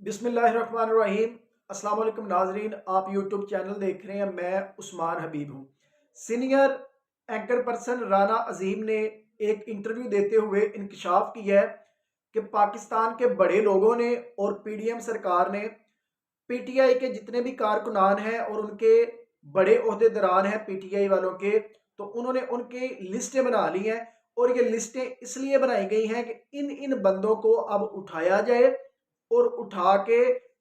बिस्मिल्लाहिर्रहमानिर्रहीम। अस्सलाम वालेकुम नाजरीन, आप यूट्यूब चैनल देख रहे हैं। मैं उस्मान हबीब हूँ। सीनियर एंकर पर्सन राना अजीम ने एक इंटरव्यू देते हुए इंकशाफ किया है कि पाकिस्तान के बड़े लोगों ने और पीडीएम सरकार ने पीटीआई के जितने भी कारकुनान हैं और उनके बड़े ओहदेदारान हैं पीटीआई वालों के, तो उन्होंने उनकी लिस्टें बना ली हैं। और ये लिस्टें इसलिए बनाई गई हैं कि इन इन बंदों को अब उठाया जाए और उठा के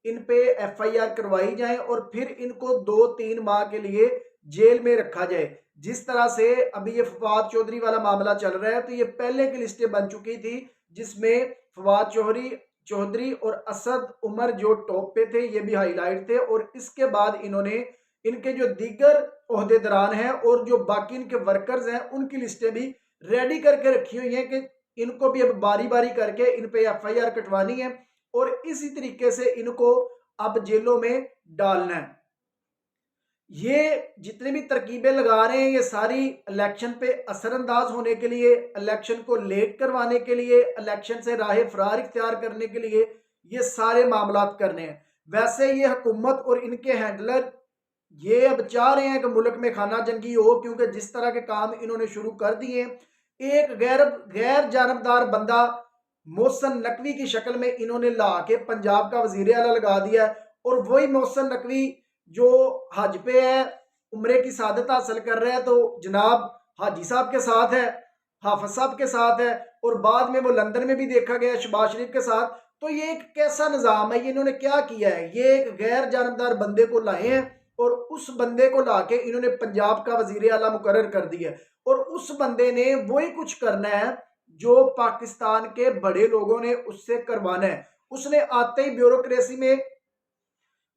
इन पे एफआईआर करवाई जाए और फिर इनको 2-3 माह के लिए जेल में रखा जाए। जिस तरह से अभी ये फवाद चौधरी वाला मामला चल रहा है, तो ये पहले की लिस्टें बन चुकी थी जिसमें फवाद चौधरी और असद उमर जो टॉप पे थे, ये भी हाईलाइट थे। और इसके बाद इन्होंने इनके जो दीगर ओहदेदारान हैं और जो बाकी इनके वर्कर्स हैं उनकी लिस्टें भी रेडी करके रखी हुई हैं कि इनको भी अब बारी बारी करके इन पे एफआईआर कटवानी है और इसी तरीके से इनको अब जेलों में डालना है। ये जितने भी तरकीबें लगा रहे हैं, ये सारी इलेक्शन पे असरअंदाज होने के लिए, इलेक्शन को लेट करवाने के लिए, इलेक्शन से राह फरार इख्तियार करने के लिए ये सारे मामलात करने हैं। वैसे ये हुकूमत और इनके हैंडलर ये अब चाह रहे हैं कि मुल्क में खाना जंगी हो, क्योंकि जिस तरह के काम इन्होंने शुरू कर दिए, एक गैर गैर जानबदार बंदा मोहसन नकवी की शक्ल में इन्होंने ला के पंजाब का वजीर आला लगा दिया है। और वही मोहसन नकवी जो हज पे है, उम्रे की सादत हासिल कर रहा है, तो जनाब हाजी साहब के साथ है, हाफिज साहब के साथ है, और बाद में वो लंदन में भी देखा गया शहबाज शरीफ के साथ। तो ये एक कैसा निज़ाम है, ये इन्होंने क्या किया है? ये एक गैर जानबदार बंदे को लाए हैं और उस बंदे को लाके इन्होंने पंजाब का वजीर आला मुकर्रर कर दिया। और उस बंदे ने वही कुछ करना है जो पाकिस्तान के बड़े लोगों ने उससे करवाना है। उसने आते ही ब्यूरोक्रेसी में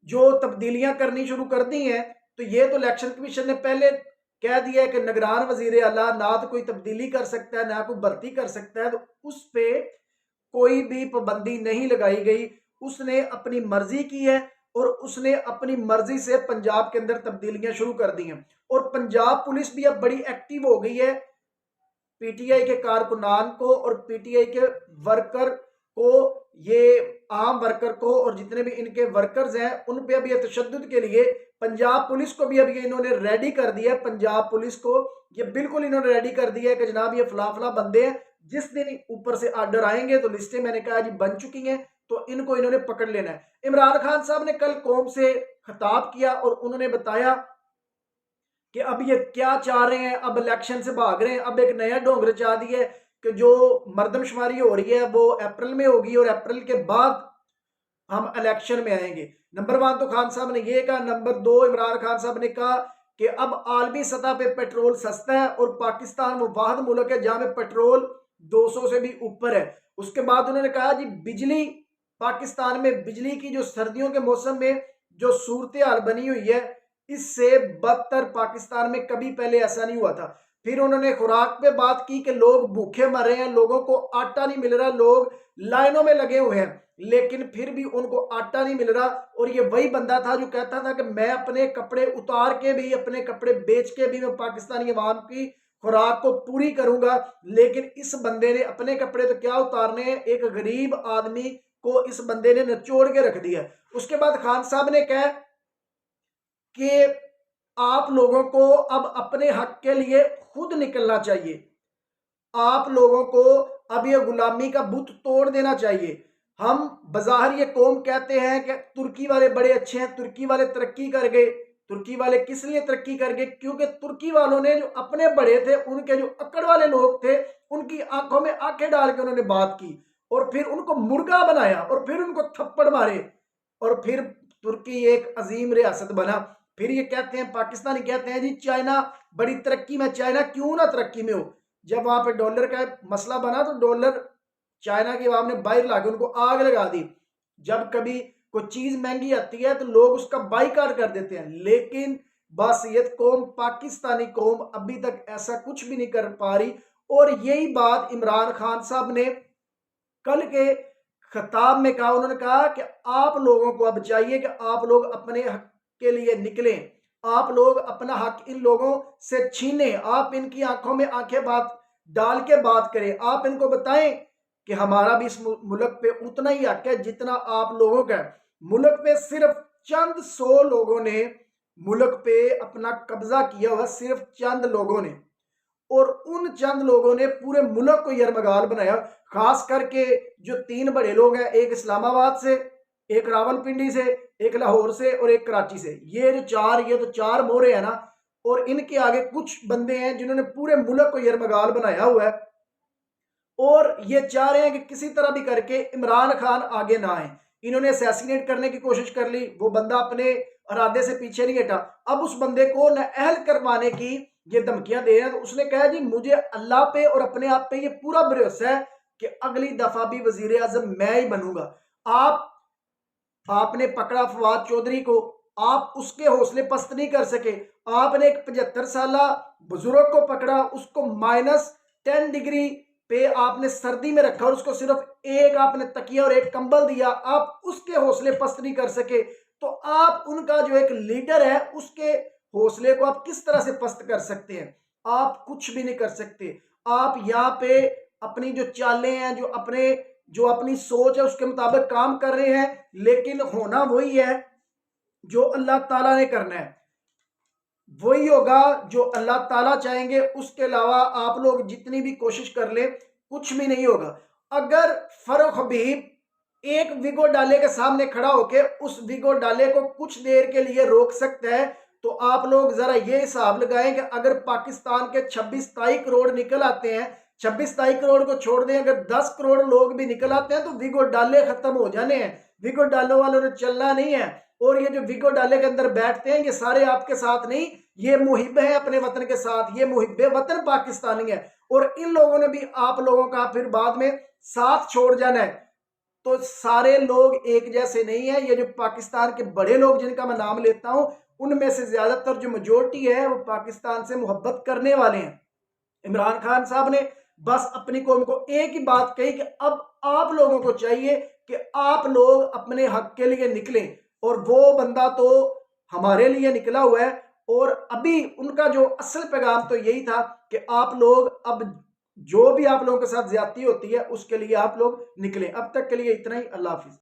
जो तब्दीलियां करनी शुरू कर दी हैं, तो ये तो इलेक्शन कमीशन ने पहले कह दिया है कि निगरान वजीर आला ना तो कोई तब्दीली कर सकता है ना कोई भर्ती कर सकता है, तो उस पे कोई भी पाबंदी नहीं लगाई गई। उसने अपनी मर्जी की है और उसने अपनी मर्जी से पंजाब के अंदर तब्दीलियां शुरू कर दी हैं। और पंजाब पुलिस भी अब बड़ी एक्टिव हो गई है। पीटीआई के कारकुनान को और पीटीआई के वर्कर को, ये आम वर्कर को और जितने भी इनके वर्कर्स हैं उन पे अब ये तशद्दुद के लिए पंजाब पुलिस को भी अब ये इन्होंने रेडी कर दिया है। पंजाब पुलिस को ये बिल्कुल इन्होंने रेडी कर दिया है कि जनाब ये फला फला बंदे हैं, जिस दिन ऊपर से आर्डर आएंगे तो लिस्टें मैंने कहा जी बन चुकी हैं, तो इनको इन्होंने पकड़ लेना है। इमरान खान साहब ने कल कौम से खिताब किया और उन्होंने बताया कि अब ये क्या चाह रहे हैं, अब इलेक्शन से भाग रहे हैं। अब एक नया ढोंग रचा दिया है कि जो मर्दमशुमारी हो रही है वो अप्रैल में होगी और अप्रैल के बाद हम इलेक्शन में आएंगे। नंबर 1 तो खान साहब ने ये कहा। नंबर 2 इमरान खान साहब ने कहा कि अब आलमी सतह पे पेट्रोल सस्ता है और पाकिस्तान वो वाहिद मुल्क है जहां में पेट्रोल 200 से भी ऊपर है। उसके बाद उन्होंने कहा जी बिजली, पाकिस्तान में बिजली की जो सर्दियों के मौसम में जो सूरत हाल बनी हुई है, इससे बदतर पाकिस्तान में कभी पहले ऐसा नहीं हुआ था। फिर उन्होंने खुराक पे बात की कि लोग भूखे मर रहे हैं, लोगों को आटा नहीं मिल रहा, लोग लाइनों में लगे हुए हैं लेकिन फिर भी उनको आटा नहीं मिल रहा। और ये वही बंदा था जो कहता था कि मैं अपने कपड़े उतार के भी, अपने कपड़े बेच के भी मैं पाकिस्तानी अवाम की खुराक को पूरी करूंगा। लेकिन इस बंदे ने अपने कपड़े तो क्या उतारने हैं, एक गरीब आदमी को इस बंदे ने निचोड़ के रख दिया। उसके बाद खान साहब ने कहा कि आप लोगों को अब अपने हक के लिए खुद निकलना चाहिए। आप लोगों को अब ये गुलामी का बुत तोड़ देना चाहिए। हम बज़ाहिर ये कौम कहते हैं कि तुर्की वाले बड़े अच्छे हैं, तुर्की वाले तरक्की कर गए। तुर्की वाले किस लिए तरक्की कर गए? क्योंकि तुर्की वालों ने जो अपने बड़े थे, उनके जो अकड़ वाले लोग थे, उनकी आंखों में आंखें डाल के उन्होंने बात की और फिर उनको मुर्गा बनाया और फिर उनको थप्पड़ मारे और फिर तुर्की एक अजीम रियासत बना। फिर ये कहते हैं, पाकिस्तानी कहते हैं जी चाइना बड़ी तरक्की में। चाइना क्यों ना तरक्की में हो? जब वहां पे डॉलर का मसला बना तो डॉलर चाइना की आवाम ने बाहर लाके उनको आग लगा दी। जब कभी कोई चीज महंगी आती है तो लोग उसका बाइकाट कर देते हैं, लेकिन बासियत कौम, पाकिस्तानी कौम अभी तक ऐसा कुछ भी नहीं कर पा रही। और यही बात इमरान खान साहब ने कल के खिताब में कहा। उन्होंने कहा कि आप लोगों को अब चाहिए कि आप लोग अपने हक के लिए निकलें, आप लोग अपना हक इन लोगों से छीने, आप इनकी आंखों में आंखें बात डाल के बात करें, आप इनको बताएं कि हमारा भी इस मुल्क पे उतना ही हक है जितना आप लोगों का है। मुल्क पे सिर्फ चंद 100 लोगों ने मुल्क पे अपना कब्जा किया हुआ, सिर्फ चंद लोगों ने, और उन चंद लोगों ने पूरे मुल्क को यरमगाल बनाया। खास करके जो 3 बड़े लोग हैं, एक इस्लामाबाद से, एक रावलपिंडी से, एक लाहौर से और एक कराची से, ये तो 4 मोहरे हैं ना, और इनके आगे कुछ बंदे हैं जिन्होंने पूरे मुल्क को यरमगाल बनाया हुआ है, और ये चाह रहे हैं कि किसी तरह भी करके इमरान खान आगे ना आए। इन्होंने असैसिनेट करने की कोशिश कर ली, वो बंदा अपने इरादे से पीछे नहीं हटा। अब उस बंदे को नाअहल करवाने की ये धमकियां दे रहे हैं। तो उसने कहा जी मुझे अल्लाह पे और अपने आप पे ये पूरा भरोसा है कि अगली दफा भी वजीर आजम मैं ही बनूंगा। आपने पकड़ा फवाद चौधरी को, आप उसके हौसले पस्त नहीं कर सके। आपने एक 75 साल बुजुर्ग को पकड़ा, उसको -10 डिग्री पे आपने सर्दी में रखा और उसको सिर्फ एक आपने तकिया और एक कंबल दिया, आप उसके हौसले पस्त नहीं कर सके। तो आप उनका जो एक लीडर है उसके हौसले को आप किस तरह से पस्त कर सकते हैं? आप कुछ भी नहीं कर सकते। आप यहाँ पे अपनी जो चालें हैं, जो अपनी सोच है उसके मुताबिक काम कर रहे हैं, लेकिन होना वही है जो अल्लाह ताला ने करना है, वही होगा जो अल्लाह ताला चाहेंगे। उसके अलावा आप लोग जितनी भी कोशिश कर ले कुछ भी नहीं होगा। अगर फरूख हबीब एक विगो डाले के सामने खड़ा होके उस विगो डाले को कुछ देर के लिए रोक सकता है, तो आप लोग जरा ये हिसाब लगाएं कि अगर पाकिस्तान के 26-27 करोड़ निकल आते हैं, 26-27 करोड़ को छोड़ दें, अगर 10 करोड़ लोग भी निकल आते हैं तो विगो डाले खत्म हो जाने हैं। विगो डालों वालों ने चलना नहीं है। और ये जो विगो डाले के अंदर बैठते हैं ये सारे आपके साथ नहीं, ये मुहिब है अपने वतन के साथ, ये मुहिब वतन पाकिस्तानी है। और इन लोगों ने भी आप लोगों का फिर बाद में साथ छोड़ जाना है। तो सारे लोग एक जैसे नहीं है। ये जो पाकिस्तान के बड़े लोग जिनका मैं नाम लेता हूं, उनमें से ज्यादातर जो मेजोरिटी है वो पाकिस्तान से मोहब्बत करने वाले हैं। इमरान खान साहब ने बस अपनी कौम को एक ही बात कही कि अब आप लोगों को चाहिए कि आप लोग अपने हक के लिए निकलें, और वो बंदा तो हमारे लिए निकला हुआ है। और अभी उनका जो असल पैगाम तो यही था कि आप लोग अब जो भी आप लोगों के साथ ज्यादती होती है उसके लिए आप लोग निकलें। अब तक के लिए इतना ही। अल्लाह हाफिज।